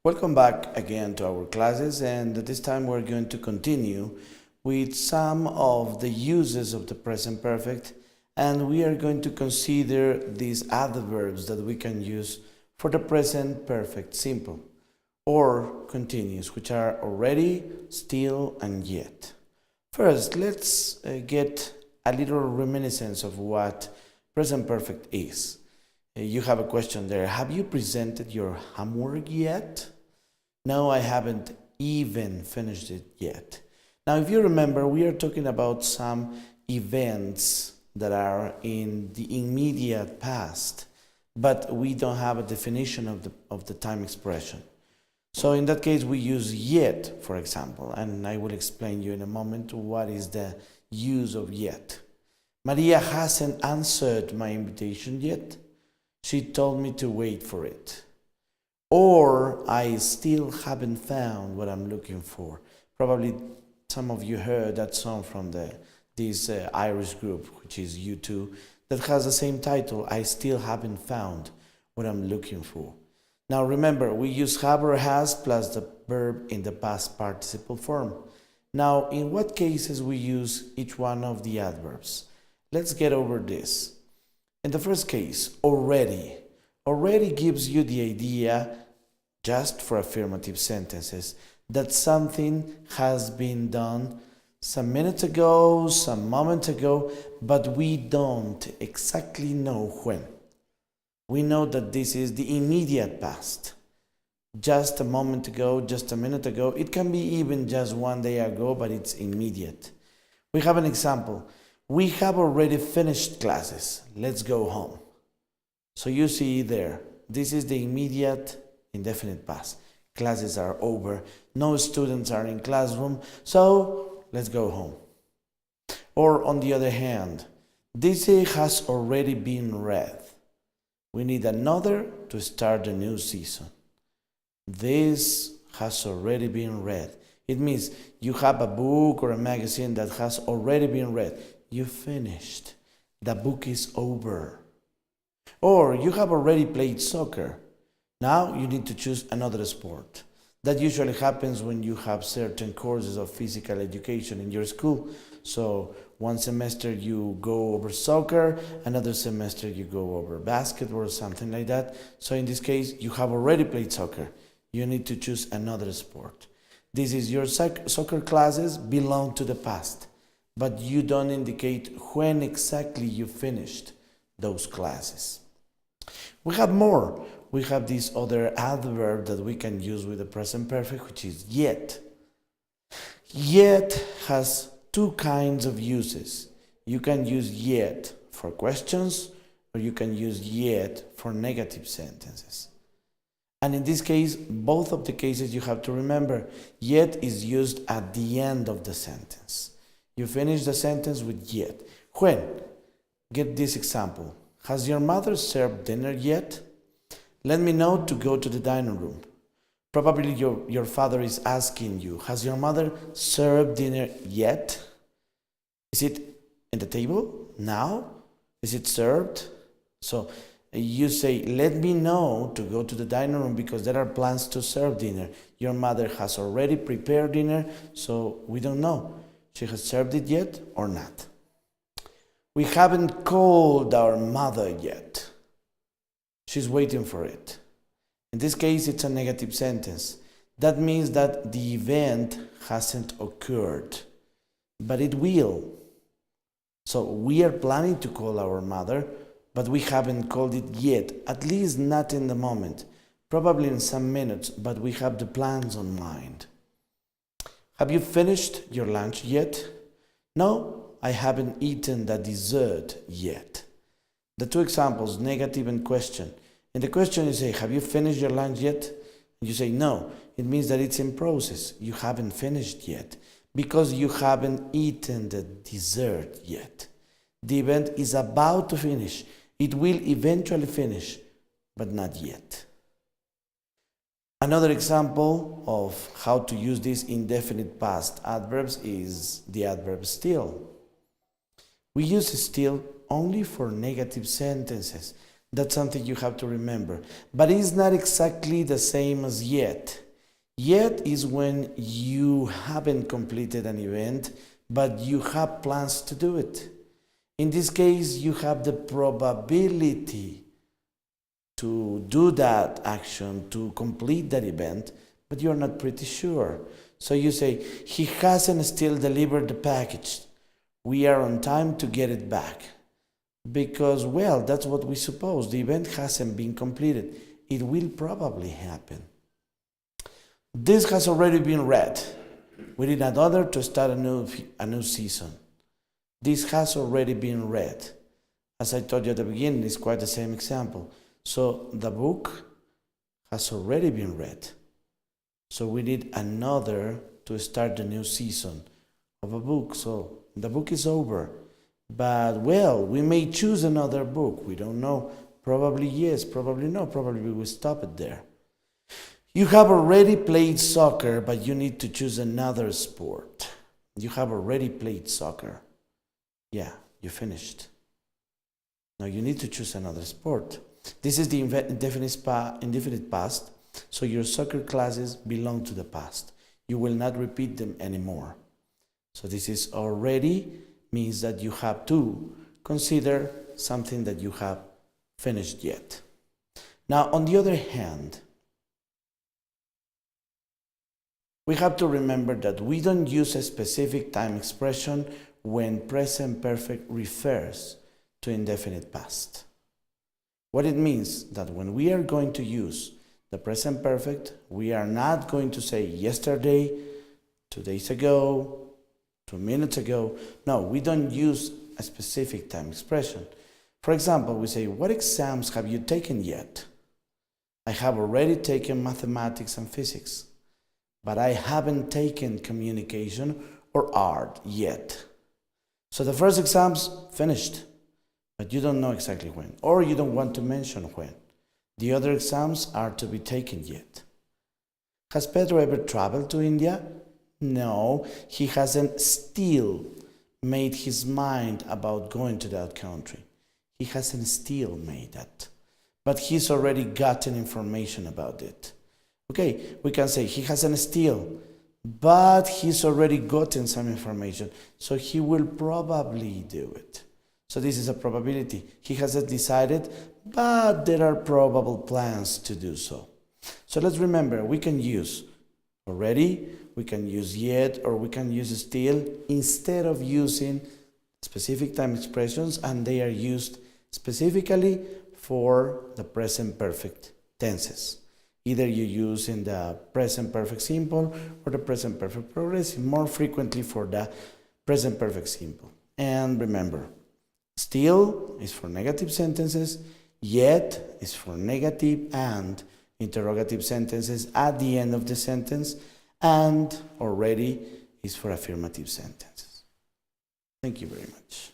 Welcome back again to our classes, and this time we're going to continue with some of the uses of the present perfect, and we are going to consider these adverbs that we can use for the present perfect simple or continuous, which are already, still, and yet. First, let's get a little reminiscence of what present perfect is. You have a question there. Have you presented your homework yet? No, I haven't even finished it yet. Now, if you remember, we are talking about some events that are in the immediate past, but we don't have a definition of the time expression. So in that case, we use yet, for example, and I will explain you in a moment what is the use of yet. Maria hasn't answered my invitation yet. She told me to wait for it. Or I still haven't found what I'm looking for. Probably some of you heard that song from this Irish group, which is U2, that has the same title, I still haven't found what I'm looking for. Now remember, we use have or has plus the verb in the past participle form. Now, in what cases we use each one of the adverbs? Let's get over this. In the first case, already. Already gives you the idea, just for affirmative sentences, that something has been done some minutes ago, some moments ago, but we don't exactly know when. We know that this is the immediate past. Just a moment ago, just a minute ago. It can be even just one day ago, but it's immediate. We have an example. We have already finished classes. Let's go home. So you see there, this is the immediate indefinite past. Classes are over. No students are in classroom. So let's go home. Or on the other hand, this has already been read. We need another to start the new season. This has already been read. It means you have a book or a magazine that has already been read. You finished. The book is over. Or you have already played soccer. Now you need to choose another sport. That usually happens when you have certain courses of physical education in your school. So one semester you go over soccer, another semester you go over basketball or something like that. So in this case, you have already played soccer. You need to choose another sport. This is your soccer classes belong to the past, but you don't indicate when exactly you finished those classes. We have more. We have this other adverb that we can use with the present perfect, which is yet. Yet has two kinds of uses. You can use yet for questions, or you can use yet for negative sentences. And in this case, both of the cases you have to remember, yet is used at the end of the sentence. You finish the sentence with yet. When? Get this example. Has your mother served dinner yet? Let me know to go to the dining room. Probably your father is asking you, has your mother served dinner yet? Is it in the table now? Is it served? So you say, let me know to go to the dining room because there are plans to serve dinner. Your mother has already prepared dinner, so we don't know. She has served it yet or not. We haven't called our mother yet. She's waiting for it. In this case, it's a negative sentence. That means that the event hasn't occurred, but it will. So we are planning to call our mother, but we haven't called it yet, at least not in the moment. Probably in some minutes, but we have the plans on mind. Have you finished your lunch yet? No, I haven't eaten the dessert yet. The two examples, negative and question. In the question you say, have you finished your lunch yet? And you say, no. It means that it's in process. You haven't finished yet because you haven't eaten the dessert yet. The event is about to finish. It will eventually finish, but not yet. Another example of how to use these indefinite past adverbs is the adverb still. We use still only for negative sentences. That's something you have to remember. But it's not exactly the same as yet. Yet is when you haven't completed an event, but you have plans to do it. In this case, you have the probability to do that action, to complete that event, but you're not pretty sure. So you say, he hasn't still delivered the package. We are on time to get it back. Because, well, that's what we suppose. The event hasn't been completed. It will probably happen. This has already been read. We need another to start a new season. This has already been read. As I told you at the beginning, it's quite the same example. So the book has already been read. So we need another to start the new season of a book. So the book is over. But, well, we may choose another book. We don't know. Probably yes, probably no. Probably we will stop it there. You have already played soccer, but you need to choose another sport. You have already played soccer. Yeah, you finished. Now you need to choose another sport. This is the indefinite past, so your soccer classes belong to the past. You will not repeat them anymore. So this is already means that you have to consider something that you have finished yet. Now, on the other hand, we have to remember that we don't use a specific time expression when present perfect refers to indefinite past. What it means that when we are going to use the present perfect, we are not going to say yesterday, 2 days ago, 2 minutes ago. No, we don't use a specific time expression. For example, we say, what exams have you taken yet? I have already taken mathematics and physics, but I haven't taken communication or art yet. So the first exam's finished, but you don't know exactly when, or you don't want to mention when. The other exams are to be taken yet. Has Pedro ever traveled to India? No, he hasn't still made his mind about going to that country. He hasn't still made that. But he's already gotten information about it. Okay, we can say he hasn't still, but he's already gotten some information, so he will probably do it. So this is a probability. He hasn't decided, but there are probable plans to do so. So let's remember, we can use already, we can use yet, or we can use still instead of using specific time expressions, and they are used specifically for the present perfect tenses. Either you use in the present perfect simple or the present perfect progressive, more frequently for the present perfect simple. And remember, still is for negative sentences, yet is for negative and interrogative sentences at the end of the sentence, and already is for affirmative sentences. Thank you very much.